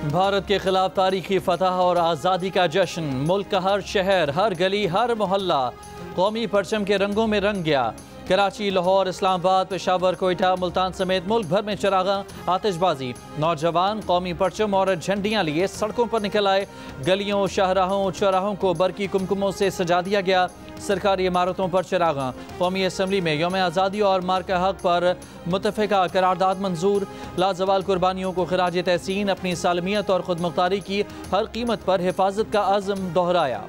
भारत के खिलाफ तारीखी फतह और आज़ादी का जश्न। मुल्क का हर शहर, हर गली, हर मोहल्ला कौमी परचम के रंगों में रंग गया। कराची, लाहौर, इस्लामाबाद, पेशावर, कोयटा, मुल्तान समेत मुल्क भर में चरागा, आतिशबाजी। नौजवान कौमी परचम और झंडियाँ लिए सड़कों पर निकल आए। गलियों, शाहराहों, चौराहों को बरकी कुमकुमों से सजा दिया गया। सरकारी इमारतों पर चरागा। कौमी असम्बली में यौम आज़ादी और मार्का हक पर मुतफ़िका करारदाद मंजूर। लाजवाल कुर्बानियों को खिराज तहसीन। अपनी सालमियत और खुदमुख्तारी की हर कीमत पर हिफाजत का आज़म दोहराया।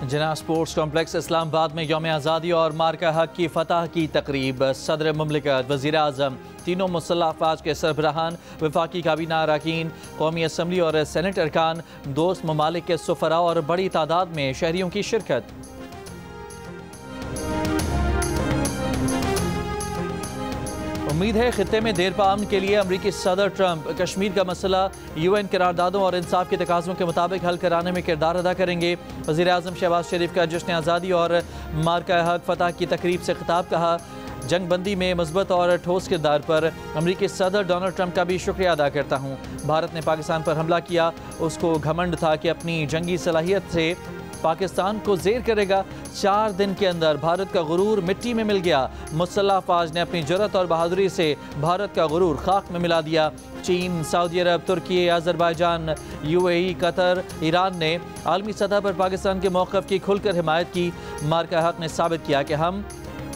जिना स्पोर्ट्स कॉम्प्लेक्स इस्लामाबाद में यौम आज़ादी और मार्का हक की फतह की तकरीब। सदर मुमलिकत, वज़ीर आज़म, तीनों मुसल्लह अफ़वाज के सरबराहान, वफाकी काबीना अरकान, कौमी असम्बली और सेनेट अरकान, दोस्त ममालिक के सुफरा और बड़ी तादाद में शहरियों की शिरकत। उम्मीद है खित्ते में देर पामन के लिए अमरीकी सदर ट्रंप कश्मीर का मसला UN करारदादों और इंसाफ के तकाज़ों के मुताबिक हल कराने में किरदार अदा करेंगे। वज़ीर आज़म शहबाज शरीफ का जश्न आज़ादी और मार्का हक फतह की तकरीब से खिताब। कहा, जंग बंदी में मुस्बत और ठोस किरदार पर अमरीकी सदर डोनाल्ड ट्रंप का भी शुक्रिया अदा करता हूँ। भारत ने पाकिस्तान पर हमला किया, उसको घमंड था कि अपनी जंगी सलाहियत से पाकिस्तान को ज़ेर करेगा। 4 दिन के अंदर भारत का गुरूर मिट्टी में मिल गया। मुसल्लह अफ़वाज ने अपनी जुर्रत और बहादुरी से भारत का गुरूर खाक में मिला दिया। चीन, सऊदी अरब, तुर्की, अज़रबैजान, UAE, कतर, ईरान ने आलमी सतह पर पाकिस्तान के मौक़िफ़ की खुलकर हिमायत की। मार्का हक ने साबित किया कि हम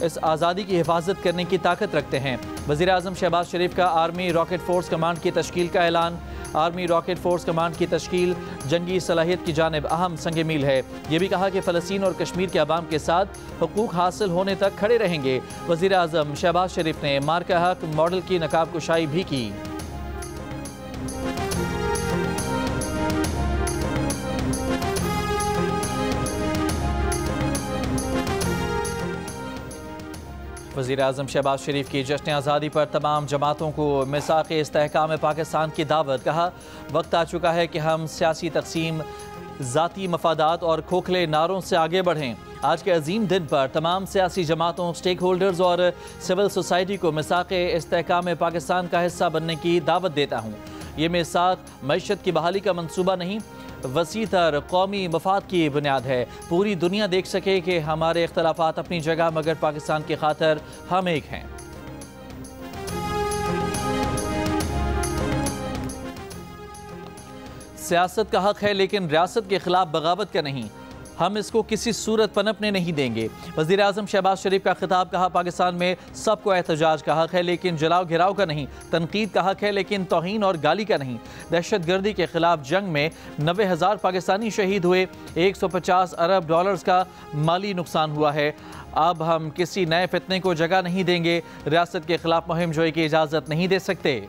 इस आज़ादी की हिफाजत करने की ताकत रखते हैं। वज़ीर आज़म शहबाज शरीफ का आर्मी रॉकेट फ़ोर्स कमांड की तश्कील का ऐलान। आर्मी रॉकेट फ़ोर्स कमांड की तश्कील जंगी सलाहियत की जानिब अहम संग मील है। ये भी कहा कि फ़लस्तीन और कश्मीर के अवाम के साथ हुकूक हासिल होने तक खड़े रहेंगे। वज़ीर आज़म शहबाज शरीफ ने मार्का हक मॉडल की नकाब कुशाई भी की। वज़ीर आज़म शहबाज शरीफ की जश्न आज़ादी पर तमाम जमातों को मिसाक़ इस्तेहकाम पाकिस्तान की दावत। कहा, वक्त आ चुका है कि हम सियासी तक़सीम, ज़ाती मफादात और खोखले नारों से आगे बढ़ें। आज के अजीम दिन पर तमाम सियासी जमातों, स्टेक होल्डर्स और सिविल सोसाइटी को मिसाक़ इस्तेहकाम पाकिस्तान का हिस्सा बनने की दावत देता हूँ। ये मिसाक़ मईशत की बहाली का मनसूबा नहीं, वसीतर कौमी मफाद की बुनियाद है। पूरी दुनिया देख सके कि हमारे इख्तलाफात अपनी जगह, मगर पाकिस्तान की खातिर हम एक हैं। सियासत का हक है, लेकिन रियासत के खिलाफ बगावत का नहीं। हम इसको किसी सूरत पनपने नहीं देंगे। वज़ीर आज़म शहबाज शरीफ का खिताब। कहा, पाकिस्तान में सबको एहतजाज का हक है, लेकिन जलाओ घिराव का नहीं। तनकीद का हक है, लेकिन तौहीन और गाली का नहीं। दहशत गर्दी के खिलाफ जंग में 90,000 पाकिस्तानी शहीद हुए। 150 अरब डॉलर्स का माली नुकसान हुआ है। अब हम किसी नए फितने को जगह नहीं देंगे। रियासत के खिलाफ मुहिम जोई की इजाज़त नहीं दे सकते।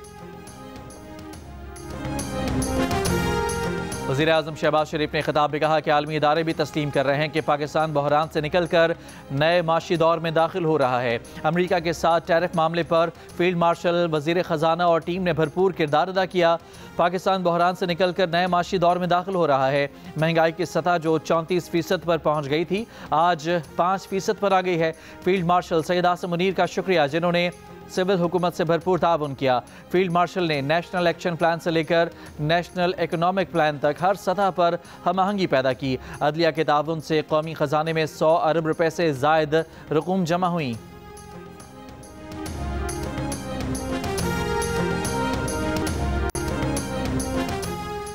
वज़ीर आज़म शहबाज शरीफ ने खिताब में कहा कि आलमी इदारे भी तस्लीम कर रहे हैं कि पाकिस्तान बहरान से निकल कर नए माशी दौर में दाखिल हो रहा है। अमरीका के साथ टैरिफ मामले पर फील्ड मार्शल, वज़ीर ख़जाना और टीम ने भरपूर किरदार अदा किया। पाकिस्तान बहरान से निकल कर नए माशी दौर में दाखिल हो रहा है। महंगाई की सतह जो 34% पर पहुँच गई थी, आज 5% पर आ गई है। फील्ड मार्शल सैयद आसिम मुनीर का शुक्रिया, जिन्होंने सिविल हुकूमत से भरपूर ताउन किया। फील्ड मार्शल ने नेशनल एक्शन प्लान से लेकर नेशनल इकोनॉमिक प्लान तक हर सतह पर हम आहंगी पैदा की। अदलिया के ताउन से कौमी ख़जाने में 100 अरब रुपए से ज़ायद रकूम जमा हुई।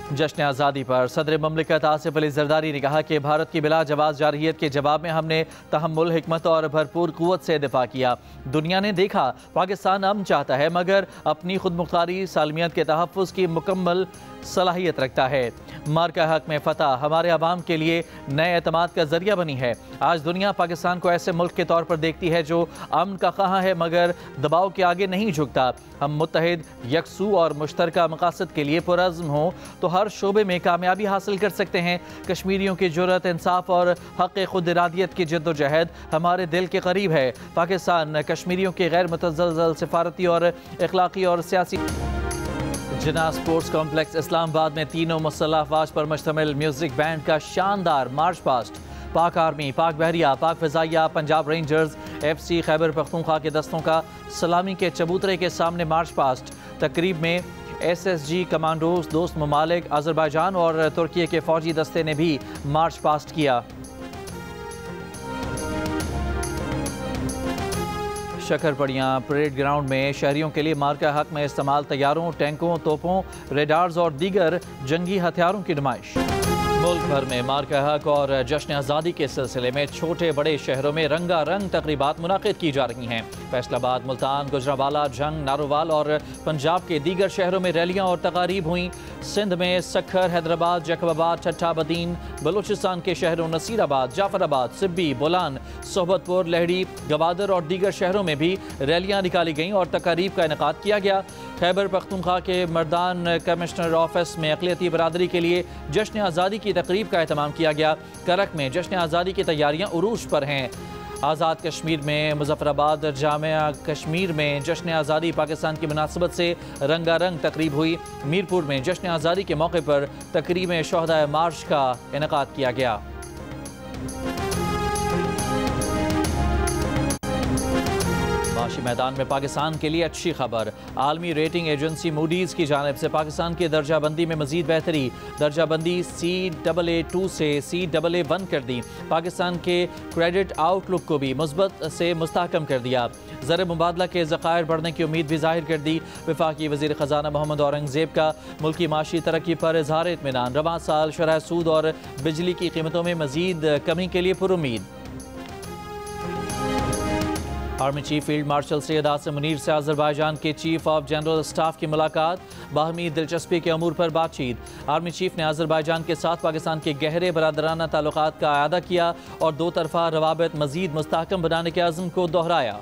जश्न आज़ादी पर सदर मुमलिकत आसिफ अली ज़रदारी ने कहा कि भारत की बिला जवाब जारहियत के जवाब में हमने तहम्मुल, हिकमत और भरपूर क़ुव्वत से दिफा किया। दुनिया ने देखा पाकिस्तान अमन चाहता है, मगर अपनी खुद मुख्तारी सालमियत के तहफ़्फ़ुज़ की मुकम्मल सलाहियत रखता है। मार्का हक में फ़तह हमारे अवाम के लिए नए एतमाद का ज़रिया बनी है। आज दुनिया पाकिस्तान को ऐसे मुल्क के तौर पर देखती है जो अमन का ख़्वाह है, मगर दबाव के आगे नहीं झुकता। हम मुत्तहिद, यकसू और मुश्तरका मकासद के लिए पुरअज़्म हों तो हर शोबे में कामयाबी हासिल कर सकते हैं। कश्मीरियों की जुर्रत, इंसाफ और हक़ खुद इरादियत की जद्दोजहद हमारे दिल के करीब है। पाकिस्तान कश्मीरियों के गैर मुतज़्ज़ल सिफारती और इखलाक़ी और सियासी। जिना स्पोर्ट्स कॉम्प्लेक्स इस्लामाबाद में तीनों मुसल्लह अफ़वाज पर मुश्तमिल म्यूज़िक बैंड का शानदार मार्च पास्ट। पाक आर्मी, पाक बहरिया, पाक फ़िज़ाइया, पंजाब रेंजर्स, FC खैबर पख्तूनख्वा के दस्तों का सलामी के चबूतरे के सामने मार्च पास्ट। तकरीब में SSG कमांडोज, दोस्त ममालिक अज़रबैजान और तुर्की के फ़ौजी दस्ते ने भी मार्च पास्ट किया। शक्करपड़ियाँ परेड ग्राउंड में शहरियों के लिए मार्का हक में इस्तेमाल तैयारों, टैंकों, तोपों, रेडार्स और दीगर जंगी हथियारों की नुमाइश। मुल्क भर में मार्का हक और जश्न आज़ादी के सिलसिले में छोटे बड़े शहरों में रंगारंग तकरीबात मुनाकिद की जा रही हैं। फैसलाबाद, मुल्तान, गुजरांवाला, जंग, नारोवाल और पंजाब के दीगर शहरों में रैलियाँ और तकारीब हुई। सिंध में सखर, हैदराबाद, जैकबाबाद, ठट्ठा बदीन, बलूचिस्तान के शहरों नसीराबाद, जाफराबाद, सिब्बी, बोलान, सोहबतपुर, लहड़ी, गवादर और दीगर शहरों में भी रैलियाँ निकाली गईं और तकारीब का इनेकाद किया गया। खैबर पख्तूनख्वा के मर्दान कमिश्नर ऑफिस में अक़लियती बरादरी के लिए जश्न आज़ादी की तकरीब का एहतमाम किया गया। करक में जश्न आज़ादी की तैयारियां उरूज पर हैं। आज़ाद कश्मीर में मुजफ्फराबाद जामिया कश्मीर में जश्न आज़ादी पाकिस्तान की मुनासबत से रंगारंग तकरीब हुई। मीरपुर में जश्न आज़ादी के मौके पर तकरीब में शोहदाए मार्च का इनेकाद किया गया। माशी मैदान में पाकिस्तान के लिए अच्छी खबर। आलमी रेटिंग एजेंसी मूडीज़ की जानिब से पाकिस्तान की दर्जाबंदी में मजीद बेहतरी। दर्जाबंदी CAA2 से CAA1 कर दी। पाकिस्तान के क्रेडिट आउटलुक को भी मुस्बत से मुस्तहकम कर दिया। ज़र मुबादला के ज़खायर बढ़ने की उम्मीद भी जाहिर कर दी। वफाकी वज़ीर ख़जाना मोहम्मद औरंगज़ेब का मुल्की माशी तरक्की पर इज़हार इत्मीनान। रवां साल शरह सूद और बिजली की कीमतों में मजीद कमी के लिए पुरुम्मीद। Army chief field marshal Syed Asim Munir से अज़रबैजान के चीफ ऑफ जनरल स्टाफ की मुलाकात। बाहमी दिलचस्पी के अमूर पर बातचीत। आर्मी चीफ ने अज़रबैजान के साथ पाकिस्तान के गहरे बरादराना ताल्लुकात का आयादा किया और दो तरफ़ा रवाबित मज़ीद मुस्तहकम बनाने के अज़्म को दोहराया।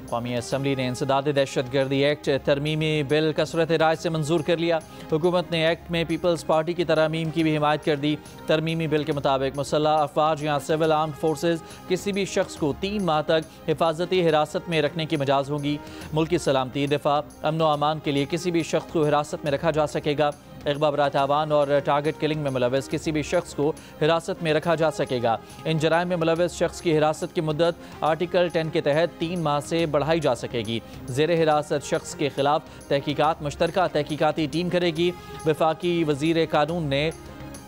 कौमी असम्बली ने इंसदाद दहशतगर्दी एक्ट तरमीमी बिल कसरत राय से मंजूर कर लिया। हुकूमत ने एक्ट में पीपल्स पार्टी की तरमीम की भी हिमायत कर दी। तरमीमी बिल के मुताबिक मुसल्लह अफवाज या सिविल आर्म्ड फोर्सेज किसी भी शख्स को 3 माह तक हिफाजती हिरासत में रखने की मजाज होगी। मुल्की सलामती, दिफा, अमन व अमान के लिए किसी भी शख्स को हिरासत में रखा जा सकेगा। इक़बा बरात आवान और टारगेट किलिंग में मुलव्वस किसी भी शख्स को हिरासत में रखा जा सकेगा। इन जराइम में मुलव्वस शख्स की हिरासत की मुद्दत आर्टिकल 10 के तहत 3 माह से बढ़ाई जा सकेगी। ज़ेरे हिरासत शख्स के खिलाफ तहकीकात मुश्तरका तहकीकाती टीम करेगी। वफाकी वज़ीर कानून ने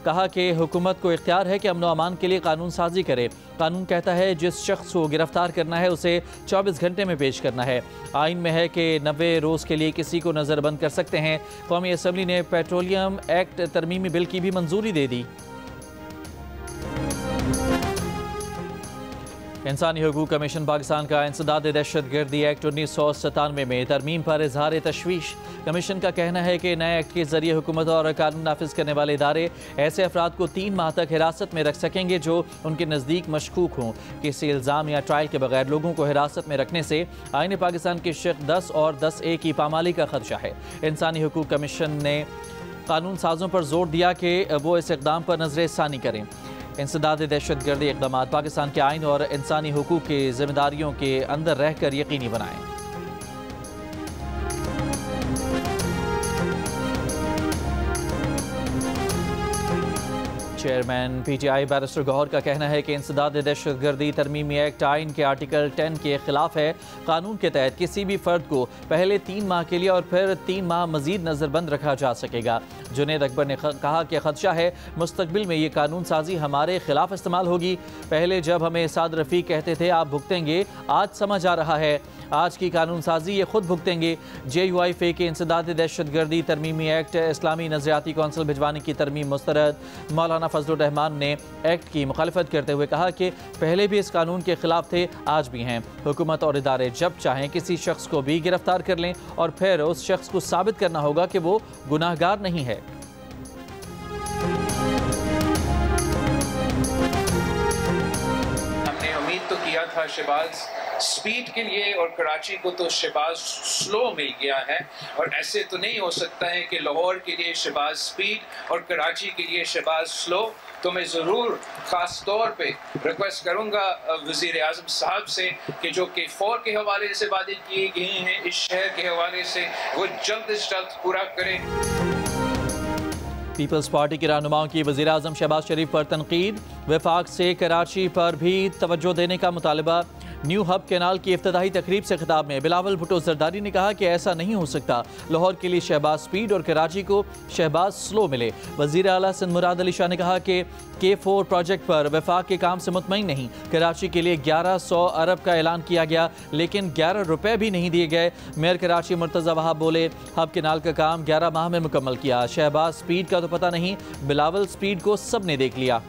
कहा कि हुकूमत को इख्तियार है कि अमन व अमान के लिए कानून साजी करे। कानून कहता है जिस शख्स को गिरफ्तार करना है उसे 24 घंटे में पेश करना है। आइन में है कि 90 रोज़ के लिए किसी को नज़रबंद कर सकते हैं। कौमी असम्बली ने पेट्रोलियम एक्ट तरमीमी बिल की भी मंजूरी दे दी। इंसानी हकूक़ कमीशन पाकिस्तान का इंसदाद दहशतगर्दी एक्ट 1997 में तरमीम पर इजहार तशवीश। कमीशन का कहना है कि नए एक्ट के जरिए हुकूमत और कानून नाफिज करने वाले इदारे ऐसे अफराद को 3 माह तक हिरासत में रख सकेंगे जो उनके नज़दीक मशकूक हों। किसी इल्ज़ाम या ट्रायल के बगैर लोगों को हिरासत में रखने से आईन पाकिस्तान के शेख 10 और 10A की पामाली का खदशा है। इंसानी हकूक़ कमीशन ने कानून साजों पर जोर दिया कि वो इस इक़दाम पर नजर षानी करें। इंसदाद दहशतगर्दी इक़दाम पाकिस्तान के आइन और इंसानी हुकूक़ की जिम्मेदारियों के अंदर रहकर यकीनी बनाएं। चेयरमैन PTI बैरिस्टर गौहर का कहना है कि इंसदाद दहशतगर्दी तरमीमी एक्ट आइन के आर्टिकल 10 के खिलाफ है। कानून के तहत किसी भी फर्द को पहले 3 माह के लिए और फिर 3 माह मजीद नज़रबंद रखा जा सकेगा। जुनैद अकबर ने कहा कि खदशा है मुस्तकबिल में ये कानून साजी हमारे खिलाफ इस्तेमाल होगी। पहले जब हमें साद रफ़ीक कहते थे आप भुगतेंगे, आज समझ आ रहा है आज की कानून साजी ये खुद भुगतेंगे। JUIFA के इंसदाद दहशतगर्दी तरमीमी एक्ट इस्लामी नजरियाती कौंसिल भिजवाने की तरमीम मुस्तरद। मौलाना फजलुर रहमान ने एक्ट की मुखालफत करते हुए कहा कि पहले भी इस कानून के खिलाफ थे, आज भी हैं। हुकूमत और इदारे जब चाहें किसी शख्स को भी गिरफ्तार कर लें और फिर उस शख्स को साबित करना होगा कि वो गुनाहगार नहीं है। हमने उम्मीद तो किया था शहबाज स्पीड के लिए, और कराची को तो शहबाज स्लो मिल गया है। और ऐसे तो नहीं हो सकता है कि लाहौर के लिए शहबाज स्पीड और कराची के लिए शहबाज स्लो। तो मैं ज़रूर ख़ास तौर पे रिक्वेस्ट करूँगा वज़ीर आज़म साहब से कि जो K4 के हवाले से वादे किए गए हैं इस शहर के हवाले से, वो जल्द से जल्द पूरा करें। पीपल्स पार्टी के रहनुमाओं की वज़ीर आज़म शहबाज शरीफ पर तनकीद, वफाक से कराची पर भी तवज्जो देने का मुतालबा। न्यू हब कैनाल की इफ्तिताही तकरीब से खिताब में बिलावल भुट्टो जरदारी ने कहा कि ऐसा नहीं हो सकता, लाहौर के लिए शहबाज स्पीड और कराची को शहबाज स्लो मिले। वज़ीर आला सिंध मुराद अली शाह ने कहा कि K4 प्रोजेक्ट पर वफाक के काम से मुतमईन नहीं। कराची के लिए 1100 अरब का ऐलान किया गया लेकिन 11 रुपए भी नहीं दिए गए। मेयर कराची मुर्तज़ा वहाब बोले हब कैनाल का काम 11 माह में मुकम्मल किया। शहबाज स्पीड का तो पता नहीं, बिलावल स्पीड को सब ने देख लिया।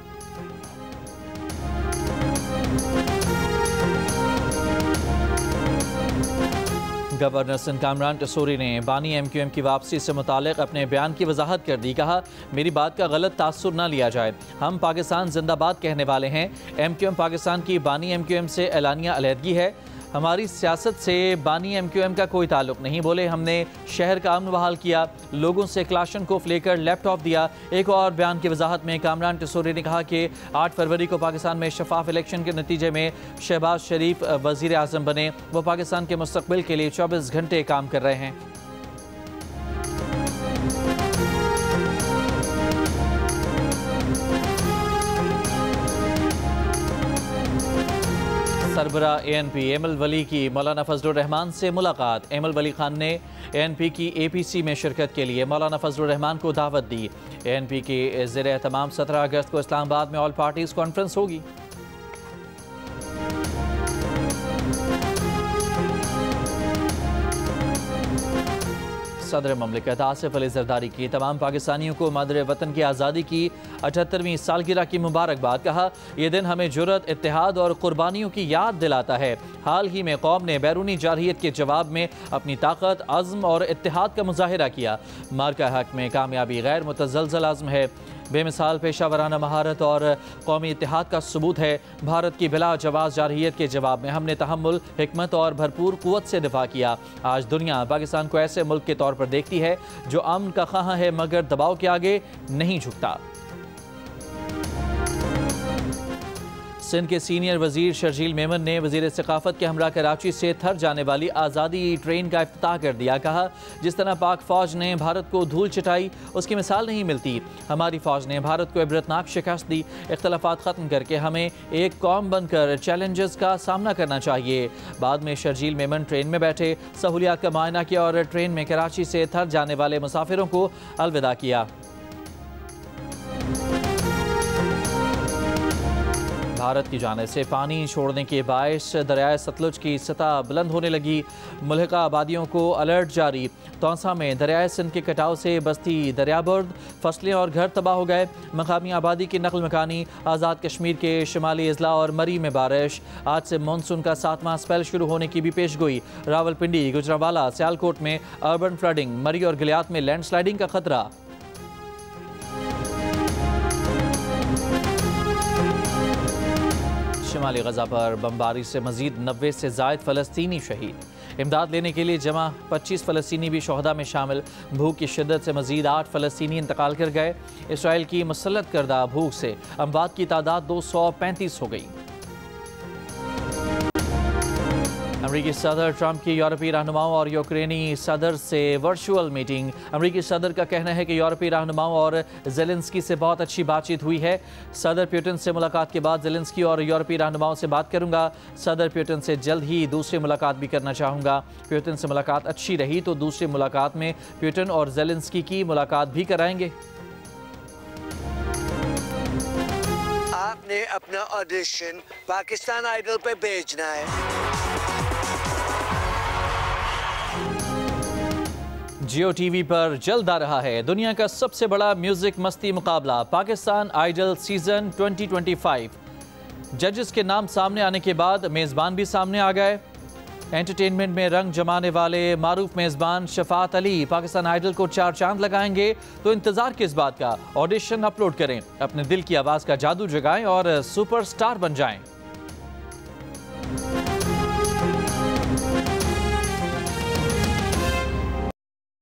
गवर्नर सिंध कामरान टसूरी ने बानी MQM की वापसी से मुतालिक अपने बयान की वजाहत कर दी। कहा मेरी बात का गलत तासुर न लिया जाए, हम पाकिस्तान जिंदाबाद कहने वाले हैं। MQM पाकिस्तान की बानी MQM से एलानिया अलहदगी है, हमारी सियासत से बानी MQM का कोई ताल्लुक नहीं। बोले हमने शहर का अमन बहाल किया, लोगों से क्लाशनकोफ लेकर लैपटॉप दिया। एक और बयान की वजाहत में कामरान टसूरी ने कहा कि 8 फरवरी को पाकिस्तान में शफाफ इलेक्शन के नतीजे में शहबाज शरीफ वज़ीर आज़म बने। वो पाकिस्तान के मुस्तकबिल के लिए 24 घंटे काम कर रहे हैं। सरबरा ANP एमल वली की मौलाना फजलुर रहमान से मुलाकात। एमल वली खान ने ANP की APC में शिरकत के लिए मौलाना फजलुर रहमान को दावत दी। ANP के ज़ेर एहतमाम 17 अगस्त को इस्लामाबाद में ऑल पार्टीज़ कॉन्फ्रेंस होगी। सदर ममलिकत आसिफ अली जरदारी की तमाम पाकिस्तानियों को मादर वतन की आज़ादी की 78वीं सालगिरह की मुबारकबाद। कहा यह दिन हमें जुर्रत, इत्तेहाद और कुर्बानियों की याद दिलाता है। हाल ही में कौम ने बैरूनी जारहियत के जवाब में अपनी ताकत, अज़्म और इत्तेहाद का मुजाहिरा किया। मार्का हक में कामयाबी गैर मुतज़लज़ल आज़्म है, बेमिसाल पेशावराना महारत और कौमी इत्तेहाद का सबूत है। भारत की बिला जवाज़ जारहियत के जवाब में हमने तहम्मुल, हिकमत और भरपूर क़ुव्वत से दिफा किया। आज दुनिया पाकिस्तान को ऐसे मुल्क के तौर पर देखती है जो अमन का ख़्वाह है मगर दबाव के आगे नहीं झुकता। सिंध के सीनियर वजीर शर्जील मेमन ने वजीर सकाफत के हमरा कराची से थर जाने वाली आज़ादी ट्रेन का इफ्तिताह कर दिया। कहा जिस तरह पाक फ़ौज ने भारत को धूल चटाई उसकी मिसाल नहीं मिलती। हमारी फ़ौज ने भारत को इबरतनाक शिकस्त दी। इख्तलाफात ख़त्म करके हमें एक कौम बनकर चैलेंजेस का सामना करना चाहिए। बाद में शर्जील मेमन ट्रेन में बैठे, सहूलियात का मुआयना किया और ट्रेन में कराची से थर जाने वाले मुसाफिरों को अलविदा किया। भारत की जानिब से पानी छोड़ने के बायस दरियाए सतलुज की सतह बुलंद होने लगी। मुल्हिका आबादियों को अलर्ट जारी। तौसा में दरियाए सिंध के कटाव से बस्ती दरियाबर्द, फसलें और घर तबाह हो गए। मकामी आबादी की नकल मकानी। आज़ाद कश्मीर के शुमाली अजला और मरी में बारिश। आज से मानसून का 7वां स्पेल शुरू होने की भी पेशगोई। रावलपिंडी, गुजरावाला, सियालकोट में अर्बन फ्लडिंग, मरी और गलियात में लैंडस्लाइडिंग का खतरा। शिमाली गजा पर बमबारी से मजीद 90 से ज़ायद फ़लस्तीनी शहीद। इमदाद लेने के लिए जमा 25 फ़लस्तीनी भी शोहदा में शामिल। भूख की शिद्दत से मजीद 8 फ़लस्तीनी इंतकाल कर गए। इसराइल की मुसल्लत करदा भूख से अमवात की तादाद 235 हो गई। अमरीकी सदर ट्रंप की यूरोपीय रहनुमाओं और यूक्रेनी सदर से वर्चुअल मीटिंग। अमरीकी सदर का कहना है कि यूरोपीय रहनुमाओं और ज़ेलेंस्की से बहुत अच्छी बातचीत हुई है। सदर पुतिन से मुलाकात के बाद ज़ेलेंस्की और यूरोपीय रहनुमाओं से बात करूंगा। सदर पुतिन से जल्द ही दूसरी मुलाकात भी करना चाहूँगा। पुतिन से मुलाकात अच्छी रही तो दूसरी मुलाकात में पुतिन और ज़ेलेंस्की की मुलाकात भी कराएंगे। आपने अपना ऑडिशन पाकिस्तान आइडल पे भेजना है। जियो टीवी पर जल्द आ रहा है दुनिया का सबसे बड़ा म्यूजिक मस्ती मुकाबला पाकिस्तान आइडल सीजन 2025। जजेस के नाम सामने आने के बाद मेज़बान भी सामने आ गए। एंटरटेनमेंट में रंग जमाने वाले मारूफ मेज़बान शफात अली पाकिस्तान आइडल को 4 चांद लगाएंगे। तो इंतजार किस बात का, ऑडिशन अपलोड करें, अपने दिल की आवाज़ का जादू जगाएं और सुपरस्टार बन जाएं।